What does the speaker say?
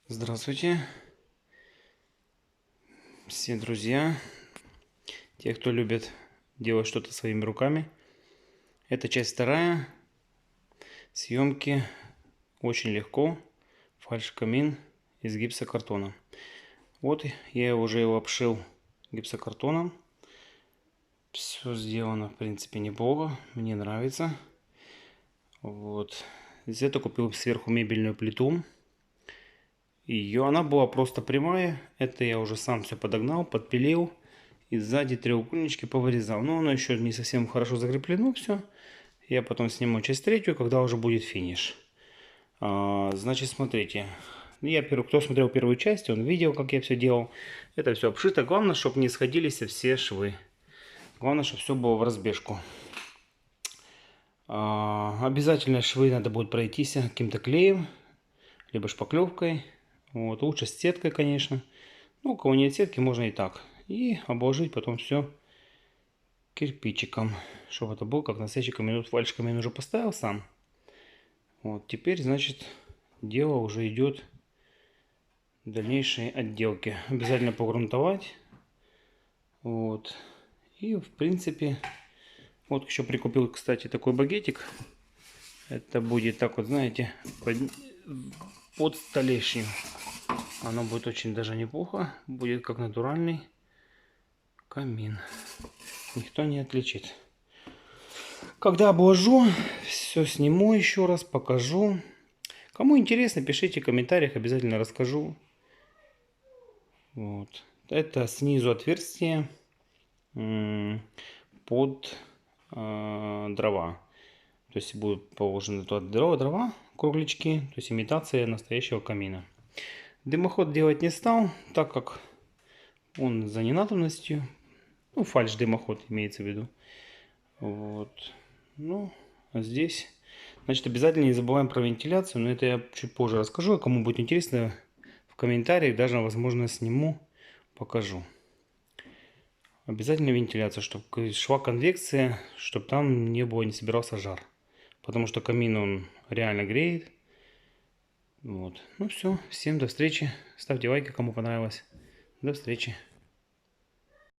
Здравствуйте, все друзья, те, кто любит делать что-то своими руками. Это часть вторая. Съемки очень легко. Фальш-камин из гипсокартона. Вот я уже его обшил гипсокартоном. Все сделано, в принципе, неплохо. Мне нравится. Вот. Здесь я купил сверху мебельную плиту. Она была просто прямая. Это я уже сам все подогнал, подпилил. И сзади треугольнички повырезал. Но оно еще не совсем хорошо закреплено все. Я потом сниму часть третью, когда уже будет финиш. Значит, смотрите. Кто смотрел первую часть, он видел, как я все делал. Это все обшито. Главное, чтобы не сходились все швы. Главное, чтобы все было в разбежку. Обязательно швы надо будет пройтись каким-то клеем, либо шпаклевкой. Вот, лучше с сеткой, конечно. Ну, у кого нет сетки, можно и так. И обложить потом все кирпичиком, чтобы это был как настоящий камин. Фальш-камин уже поставил сам. Вот, теперь, значит, дело уже идет в дальнейшей отделке. Обязательно погрунтовать. Вот. И, в принципе, вот еще прикупил, кстати, такой багетик. Это будет так вот, знаете, под столешню. Оно будет очень даже неплохо. Будет как натуральный камин. Никто не отличит. Когда обложу, все сниму еще раз, покажу. Кому интересно, пишите в комментариях, обязательно расскажу. Вот. Это снизу отверстие под дрова. То есть будут положены туда дрова, круглячки, то есть имитация настоящего камина. Дымоход делать не стал, так как он за ненадобностью. Ну, фальш-дымоход имеется в виду. Вот. Ну, а здесь, значит, обязательно не забываем про вентиляцию, но это я чуть позже расскажу. Кому будет интересно, в комментариях даже, возможно, сниму, покажу. Обязательно вентиляция, чтобы шла конвекция, чтобы там не собирался жар. Потому что камин, он реально греет. Вот. Ну все, всем до встречи. Ставьте лайки, кому понравилось. До встречи.